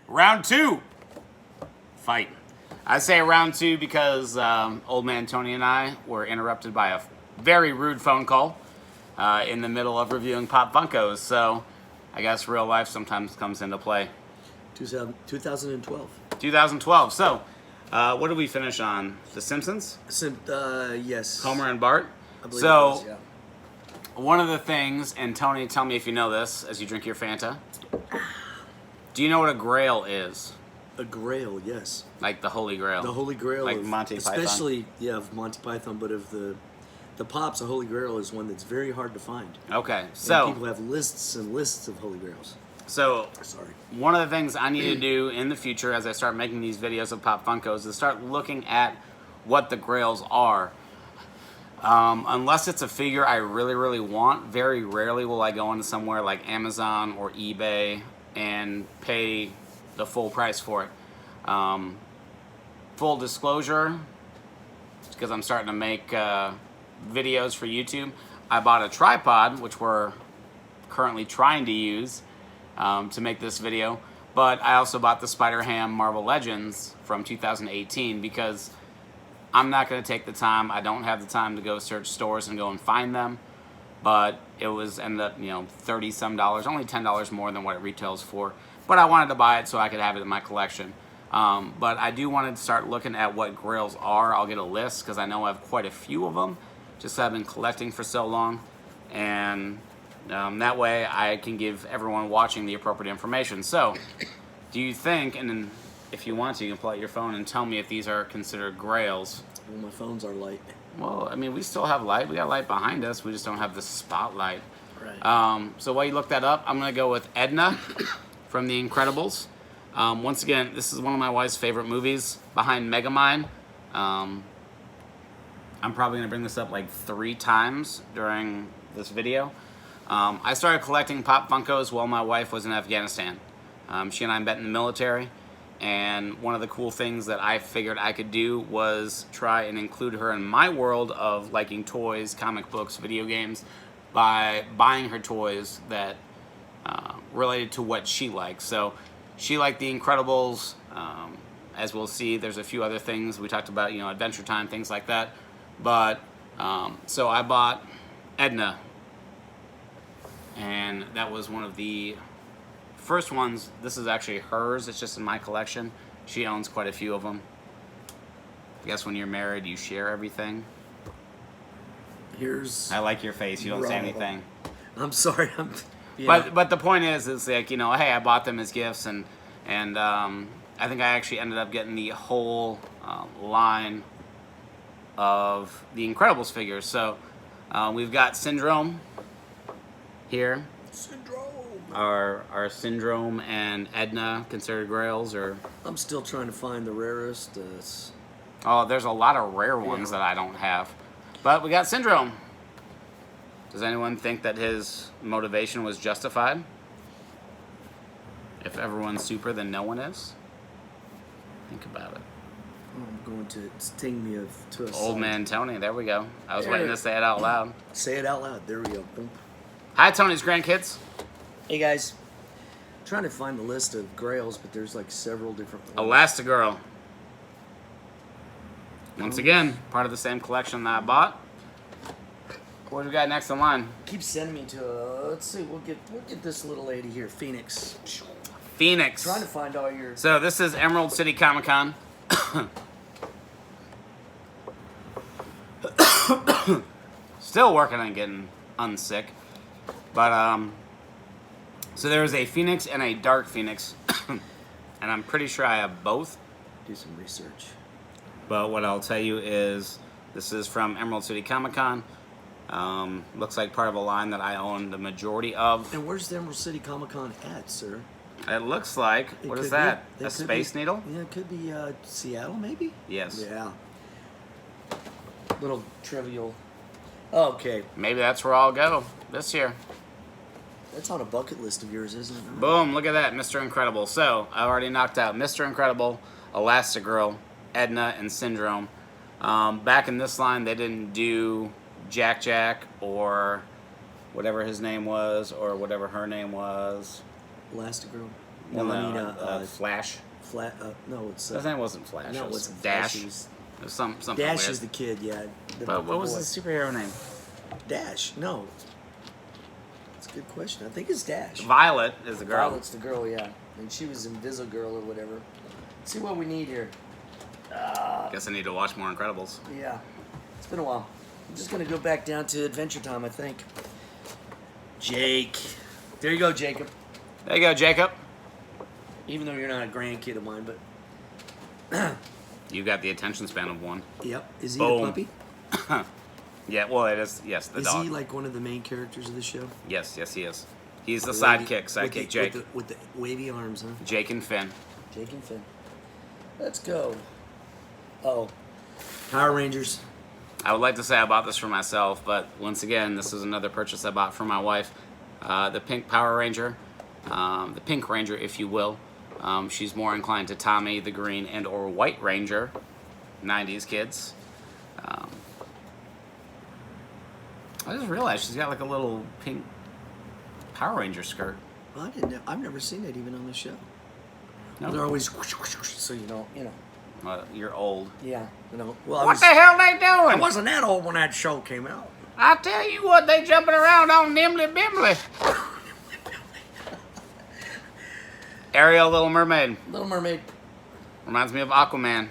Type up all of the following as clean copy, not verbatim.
Round two. Fight. I say round two because old man Tony and I were interrupted by a very rude phone call in the middle of reviewing Pop Funkos. So I guess real life sometimes comes into play. 2012. 2012. So what did we finish on? The Simpsons? Yes. Homer and Bart? I believe So, it was, yeah. one of the things, and Tony, tell me if you know this as you drink your Fanta. Do you know what a grail is? A grail, yes. Like the Holy Grail. The Holy Grail. Like of, Monty Python. especially, yeah, of Monty Python, but of the Pops, a Holy Grail is one that's very hard to find. Okay, And so people have lists and lists of Holy Grails. So, Sorry. one of the things I need to do in the future as I start making these videos of Pop Funkos is start looking at what the grails are. Unless it's a figure I really, really want, very rarely will I go into somewhere like Amazon or eBay and pay the full price for it. Full disclosure, because I'm starting to make videos for YouTube, I bought a tripod, which we're currently trying to use to make this video, but I also bought the Spider-Ham Marvel Legends from 2018 because I'm not going to take the time. I don't have the time to go search stores and go and find them, but it was ended up, you know, $30 some, only $10 more than what it retails for, but I wanted to buy it so I could have it in my collection. But I do want to start looking at what grails are. I'll get a list because I know I have quite a few of them, just I've been collecting for so long, and that way I can give everyone watching the appropriate information. So, do you think, and then if you want to, you can pull out your phone and tell me if these are considered grails. Well, my phones are light. Well, I mean, we still have light. We got light behind us. We just don't have the spotlight. Right. So while you look that up, I'm going to go with Edna from The Incredibles. Once again, this is one of my wife's favorite movies, behind Megamind. I'm probably going to bring this up like 3 times during this video. I started collecting Pop Funkos while my wife was in Afghanistan. She and I met in the military, and one of the cool things that I figured I could do was try and include her in my world of liking toys, comic books, video games, by buying her toys that related to what she likes. So she liked The Incredibles. As we'll see, there's a few other things we talked about, you know, Adventure Time, things like that. But so I bought Edna, and that was one of the first ones. This is actually hers. It's just in my collection. She owns quite a few of them. I guess when you're married, you share everything. Here's. I like your face. You don't say anything. I'm sorry. Yeah. But the point is like, you know, hey, I bought them as gifts, and I think I actually ended up getting the whole line of the Incredibles figures. So we've got Syndrome here. Syndrome. Are Syndrome and Edna considered grails, or? I'm still trying to find the rarest. Oh, there's a lot of rare ones that I don't have. But we got Syndrome. Does anyone think that his motivation was justified? If everyone's super, then no one is? Think about it. I'm going to sting me to a Old side. man Tony, there we go. I was waiting to say it out loud. Say it out loud. There we go. Boom. Hi, Tony's grandkids. Hey guys. I'm trying to find the list of grails, but there's like several different ones. Elastigirl. Once again, part of the same collection that I bought. What do we got next in line? Keep sending me to. Let's see. We'll get this little lady here, Phoenix. Phoenix. Trying to find all your. So this is Emerald City Comic Con. Still working on getting unsick. But, so there's a Phoenix and a Dark Phoenix. And I'm pretty sure I have both. Do some research. But what I'll tell you is, this is from Emerald City Comic Con. Looks like part of a line that I own the majority of. And where's the Emerald City Comic Con at, sir? It looks like, what is that? A Space Needle? Yeah, it could be Seattle, maybe? Yes. Yeah. Little trivial. Okay. Maybe that's where I'll go this year. That's on a bucket list of yours, isn't it? Boom, look at that, Mr. Incredible. So, I already knocked out Mr. Incredible, Elastigirl, Edna, and Syndrome. Back in this line, they didn't do Jack Jack or whatever his name was, or whatever her name was. Elastigirl. No, I mean, Flash. No, it's That wasn't Flash. no, it was wasn't Dash. Flash, it was- It was something Dash weird. is the kid, yeah. But what was boy. the superhero name? Dash? No. That's a good question. I think it's Dash. Violet is the girl. Violet's the girl, yeah. And she was Invisible Girl or whatever. Let's see what we need here. Guess I need to watch more Incredibles. Yeah. It's been a while. I'm just going to go back down to Adventure Time, I think. Jake. There you go, Jacob. There you go, Jacob. Even though you're not a grandkid of mine, but... You got the attention span of one. Yep. Is he Boom. the puppy? Yeah, well, it is. Yes, the Is dog. he like one of the main characters of the show? Yes, he is. He's the wavy- sidekick, Jake. With the wavy arms, huh? Jake and Finn. Jake and Finn. Let's go. Oh. Power Rangers. I would like to say I bought this for myself, but once again, this is another purchase I bought for my wife. The pink Power Ranger, the Pink Ranger, if you will. She's more inclined to Tommy, the Green, and or White Ranger, 90s kids. I just realized she's got like a little pink Power Ranger skirt. Well, I've never seen it even on the show. No. They're always so you know. Well, you're old. Yeah, Well, What the hell they I doing? wasn't that old when that show came out. I tell you what, they jumping around on Nimble Bimble. Ariel, Little Mermaid. Little Mermaid. Reminds me of Aquaman.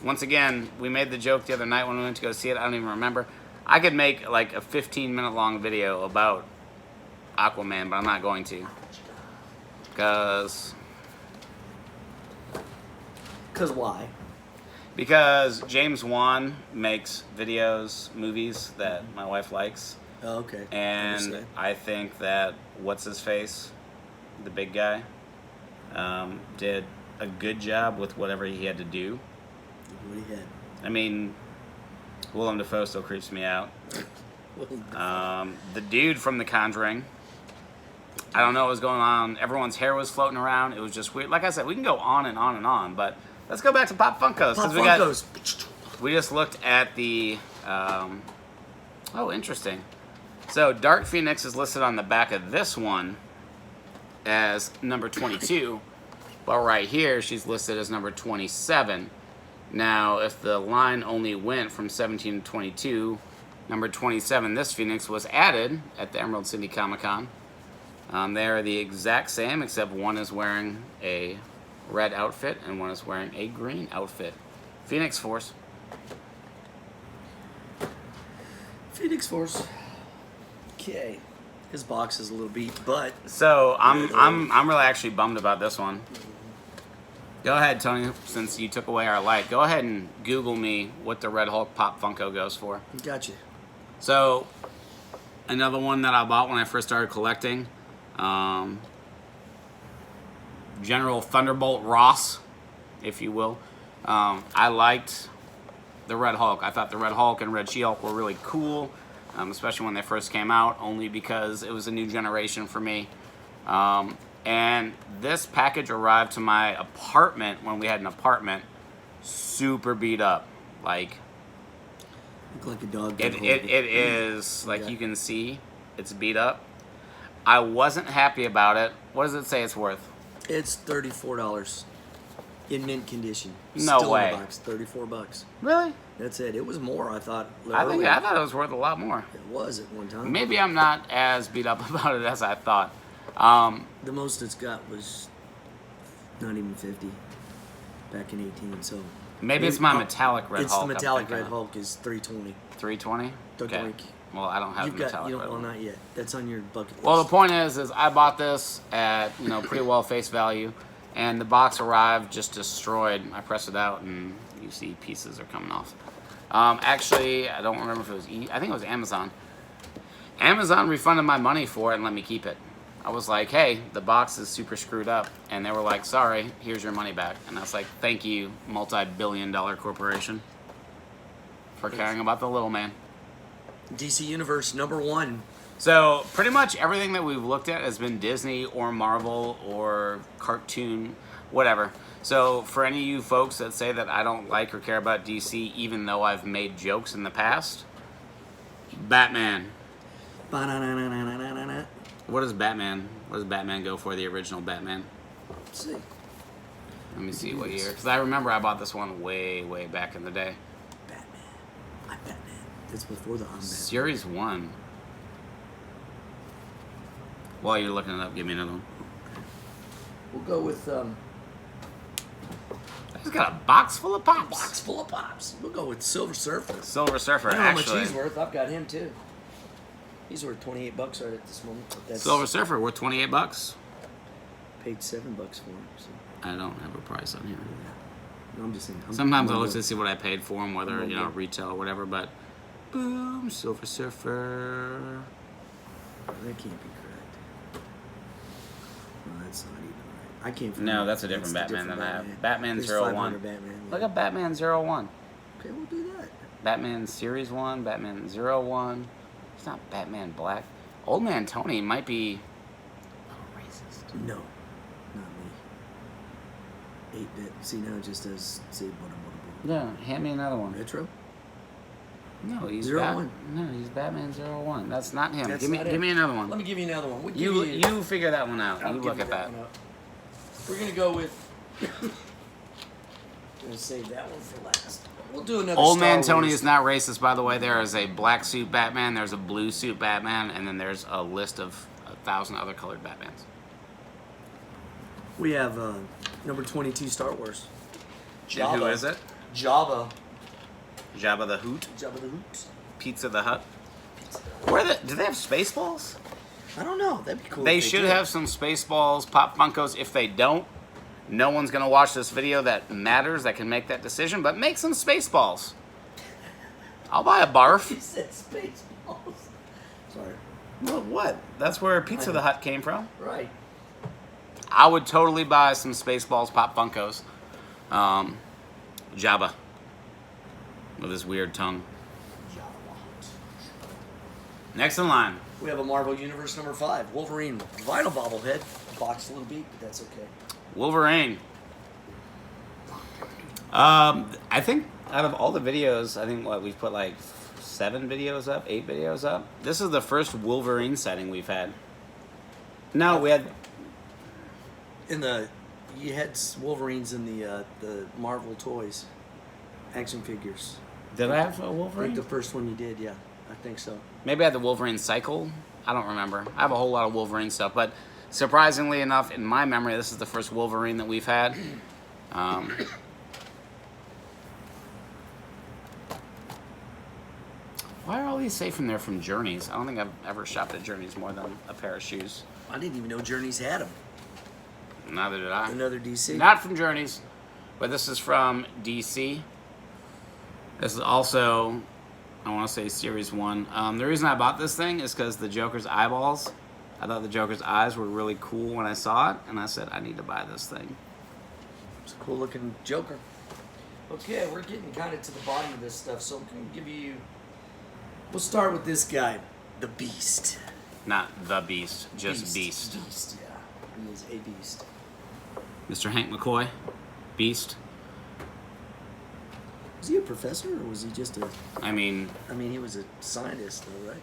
Once again, we made the joke the other night when we went to go see it. I don't even remember. I could make like a 15-minute long video about Aquaman, but I'm not going to. Because Why? Because James Wan makes videos, movies that my wife likes. Oh, okay. And I think that what's-his-face, the big guy, did a good job with whatever he had to do. What he had. I mean, Willem Dafoe still creeps me out. The dude from The Conjuring, I don't know what was going on. Everyone's hair was floating around. It was just weird. Like I said, we can go on and on and on, but let's go back to Pop Funkos. Pop We Funkos. we just looked at the... oh, interesting. So, Dark Phoenix is listed on the back of this one as number 22, but right here she's listed as number 27. Now, if the line only went from 17 to 22, number 27, this Phoenix, was added at the Emerald City Comic Con. They are the exact same, except one is wearing a red outfit and one is wearing a green outfit. Phoenix Force. Phoenix Force. Okay. His box is a little beat, but So I'm really actually bummed about this one. Go ahead, Tony, since you took away our light. Go ahead and Google me what the Red Hulk Pop Funko goes for. gotcha. So, another one that I bought when I first started collecting, General Thunderbolt Ross, if you will. I liked the Red Hulk. I thought the Red Hulk and Red She-Hulk were really cool, especially when they first came out, only because it was a new generation for me. And this package arrived to my apartment when we had an apartment, super beat up. Like, Look like a dog. it is, like Yeah. you can see, it's beat up. I wasn't happy about it. What does it say it's worth? It's $34 in mint condition. No Still way. In the box, $34. Really? That's it. It was more. I thought. I earlier. thought it was worth a lot more. It was at one time. Maybe I'm not as beat up about it as I thought. The most it's got was not even 50 back in 18. So Maybe it's my metallic Red it's Hulk. the I'm metallic thinking Red of. Hulk is 320. 320? Okay. Well, I don't have You've the got metallic you Red don't. Well, Hulk. not yet. That's on your bucket list. Well, the point is I bought this at, pretty well face value, and the box arrived just destroyed. I pressed it out, and you see pieces are coming off. Actually, I don't remember if it was I think it was Amazon. Amazon refunded my money for it and let me keep it. I was like, hey, the box is super screwed up, and they were like, sorry, here's your money back. And I was like, thank you, multi-billion-dollar corporation, for caring about the little man. DC Universe #1. So pretty much everything that we've looked at has been Disney or Marvel or cartoon, whatever. So for any of you folks that say that I don't like or care about DC, even though I've made jokes in the past, Batman. Ba-na-na-na-na-na-na-na. What does Batman go for, the original Batman? Let's see. Let me see what year. Because I remember I bought this one way, way back in the day. Batman. I'm Batman. That's before the I'm Batman. Series 1. While you're looking it up, give me another one. We'll go with He's got a box full of pops. box full of pops. We'll go with Silver Surfer. Silver Surfer, I don't know how much actually. he's worth. I've got him too. He's worth $28 right at this moment. But that's Silver Surfer worth $28. paid $7 for him. So. I don't have a price on here. No, I'm just saying. Sometimes I look to see what I paid for them, whether retail or whatever. But boom, Silver Surfer. That can't be correct. No, that's not even right. I can't. No, that's a different Batman than I have. Batman There's 01. 500 Batman. Look at Batman 01. Okay, we'll do that. Batman Series 1, Batman 01. It's not Batman Black. Old Man Tony might be a racist. No, not me. 8-bit. See, now it just does say Yeah, hand me another one. retro. No, he's 01. No, he's Batman 01. That's not him. That's give me not it. give me another one. Let me give you another one. We'll give You figure that one out. I'll You give look you at that. one up. We're gonna go with. Gonna save that one for last. We'll do another. Old Star Man Tony Wars. is not racist, by the way. There is a black suit Batman, there's a blue suit Batman, and then there's a list of 1,000 other colored Batmans. We have number 22 Star Wars. And who is it? Jabba. Jabba the Hoot? Jabba the Hoot. Pizza the Hut? Do they have Spaceballs? I don't know. That'd be cool. They if should did. have some Spaceballs, Pop Funkos. If they don't, no one's going to watch this video that matters, that can make that decision, but make some Spaceballs. I'll buy a barf. You said Spaceballs. Sorry. Well, what? That's where Pizza the Hut came from. Right. I would totally buy some Spaceballs, Pop Funkos. Jabba. With his weird tongue. Next in line. We have a Marvel Universe number 5, Wolverine, vinyl bobblehead, boxed a little beat, but that's okay. Wolverine. I think out of all the videos, I think we've put like 7 videos up, 8 videos up. This is the first Wolverine setting we've had. No, we had. You had Wolverines in the Marvel toys, action figures. Did I have a I think Wolverine? the first one you did, yeah, I think so. Maybe I had the Wolverine Cycle. I don't remember. I have a whole lot of Wolverine stuff, but surprisingly enough, in my memory, this is the first Wolverine that we've had. Why are all these safe from there from Journeys? I don't think I've ever shopped at Journeys more than a pair of shoes. I didn't even know Journeys had them. Neither did I. Another DC. Not from Journeys, but this is from DC. This is also, I want to say, Series 1. The reason I bought this thing is because the Joker's eyeballs. I thought the Joker's eyes were really cool when I saw it, and I said, I need to buy this thing. It's a cool looking Joker. Okay, we're getting kind of to the bottom of this stuff, so I'm going to give you... We'll start with this guy, the Beast. Not the Beast, just Beast. Beast, yeah. He is a beast. Mr. Hank McCoy, Beast. Was he a professor, or was he just a... I mean, he was a scientist, though, right?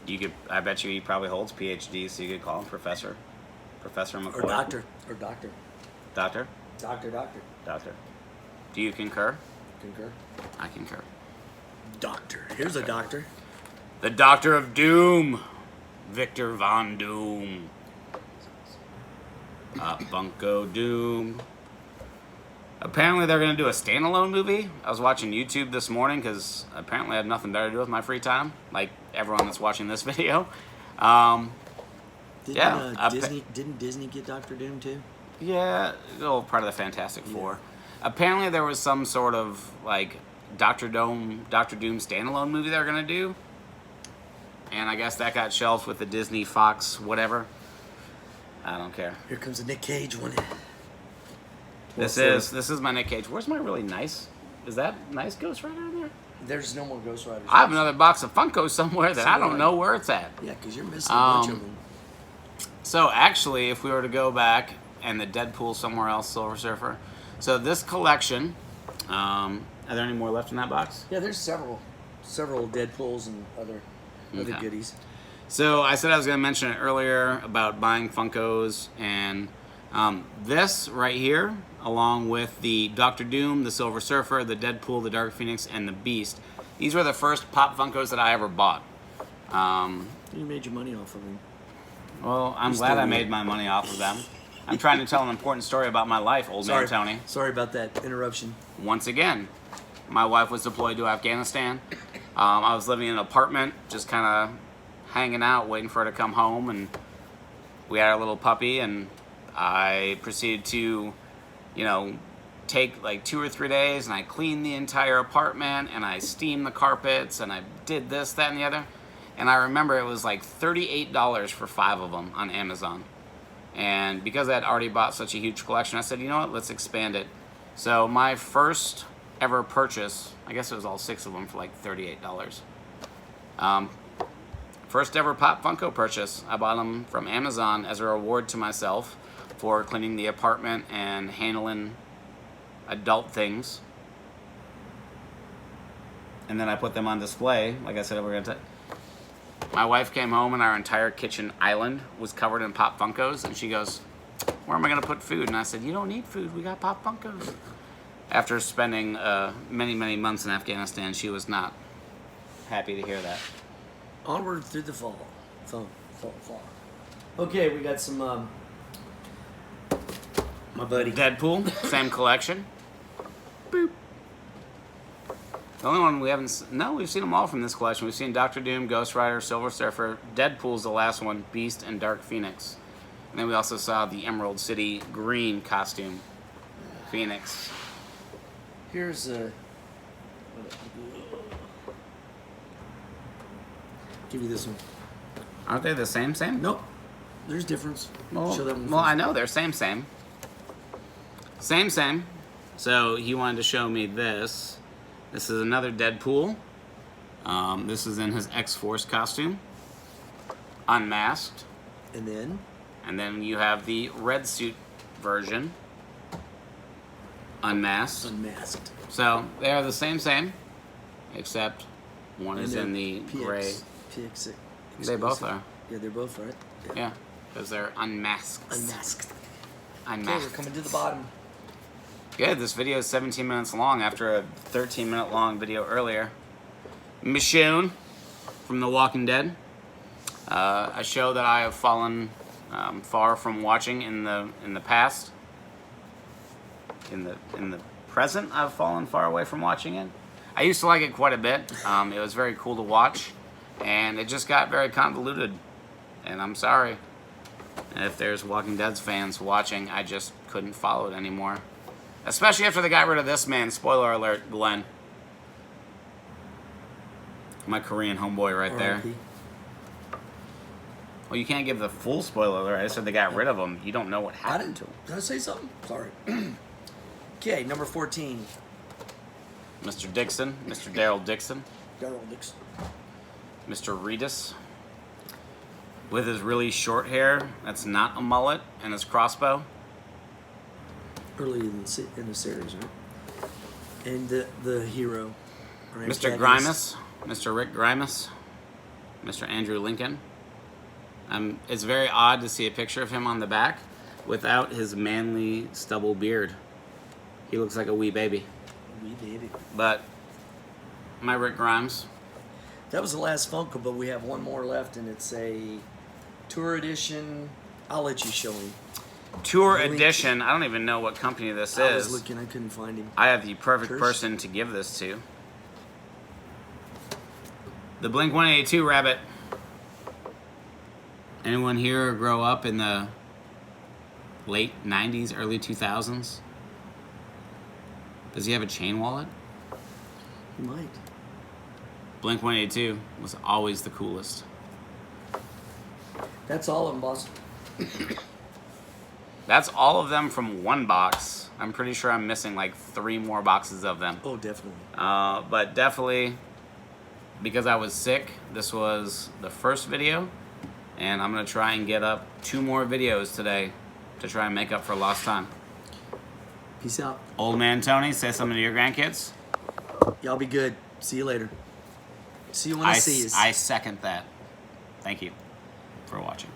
you could. I bet you he probably holds PhD, so you could call him Professor. Professor McCoy. Or doctor. Or doctor. Doctor? Doctor. Do you concur? Concur. I concur. Doctor. Here's a doctor. The Doctor of Doom, Victor Von Doom. Funko Doom. Apparently they're going to do a standalone movie. I was watching YouTube this morning because apparently I have nothing better to do with my free time, like everyone that's watching this video. Didn't Disney get Doctor Doom too? Yeah, oh, part of the Fantastic Four. Apparently there was some sort of like Doctor Doom standalone movie they were going to do. And I guess that got shelved with the Disney, Fox, whatever. I don't care. Here comes a Nick Cage one. This is my Nick Cage. Where's my really nice? Is that nice Ghost Rider in there? There's no more Ghost Riders. I have another box of Funko somewhere that I don't know where it's at. Yeah, because you're missing a bunch of them. So actually, if we were to go back and the Deadpool somewhere else, Silver Surfer. So this collection, are there any more left in that box? Yeah, there's several Deadpools and other goodies. So I said I was going to mention it earlier about buying Funkos, and This right here, along with the Doctor Doom, the Silver Surfer, the Deadpool, the Dark Phoenix, and the Beast, these were the first Pop Funkos that I ever bought. You made your money off of them. Well, I'm glad I made my money off of them. I'm trying to tell an important story about my life, old man Tony. Sorry about that interruption. Once again, my wife was deployed to Afghanistan. I was living in an apartment, just kind of hanging out, waiting for her to come home, and we had our little puppy, and I proceeded to, you know, take like 2 or 3 days, and I cleaned the entire apartment, and I steamed the carpets, and I did this, that, and the other. And I remember it was like $38 for 5 of them on Amazon. And because I had already bought such a huge collection, I said, you know what, let's expand it. So my first ever purchase, I guess it was all 6 of them for like $38. First ever Pop Funko purchase. I bought them from Amazon as a reward to myself for cleaning the apartment and handling adult things. And then I put them on display. Like I said, we're gonna. My wife came home and our entire kitchen island was covered in Pop Funkos, and she goes, "Where am I gonna put food?" And I said, "You don't need food. We got Pop Funkos." After spending many months in Afghanistan, she was not happy to hear that. Onward through the fall. Fall. Okay, we got some, my buddy. Deadpool, same collection. Boop. The only one we haven't... No, we've seen them all from this collection. We've seen Doctor Doom, Ghost Rider, Silver Surfer, Deadpool's the last one, Beast, and Dark Phoenix. And then we also saw the Emerald City green costume, Phoenix. Here's a... Give you this one. Aren't they the same? Nope. There's difference. Well, Show that one well first. I know they're same. Same. So he wanted to show me this. This is another Deadpool. This is in his X-Force costume. Unmasked. And then you have the red suit version. Unmasked. So they are the same. Except one is in the gray. PX. They both are. Yeah, they're both right. Yeah, because they're unmasked. Okay, we're coming to the bottom. Good, this video is 17 minutes long after a 13-minute long video earlier. Michonne from The Walking Dead. A show that I have fallen far from watching in the past. In the present, I've fallen far away from watching it. I used to like it quite a bit. It was very cool to watch, and it just got very convoluted. And I'm sorry if there's Walking Dead fans watching. I just couldn't follow it anymore. Especially after they got rid of this man. Spoiler alert, Glenn. My Korean homeboy right there. Well, you can't give the full spoiler alert. I said they got rid of him. You don't know what happened to him. Did I say something? Sorry. Okay, number 14. Mr. Dixon. Mr. Daryl Dixon. Dixon. Mr. Reedus. With his really short hair. That's not a mullet. And his crossbow. Early in the series, right? And the hero. Mr. Grimace. Mr. Rick Grimace. Mr. Andrew Lincoln. It's very odd to see a picture of him on the back without his manly stubble beard. He looks like a wee baby. But my Rick Grimes. That was the last Funko, but we have one more left, and it's a tour edition. I'll let you show him. Tour edition. I don't even know what company this is. I was looking. I couldn't find him. I have the perfect person to give this to. The Blink-182 rabbit. Anyone here grow up in the late 90s, early 2000s? Does he have a chain wallet? He might. Blink-182 was always the coolest. That's all of them, boss. That's all of them from one box. I'm pretty sure I'm missing like 3 more boxes of them. Oh, definitely. But definitely, because I was sick, this was the first video. And I'm going to try and get up 2 more videos today to try and make up for lost time. Peace out. Old man Tony, say something to your grandkids. Y'all be good. See you later. See you when I see you. I second that. Thank you for watching.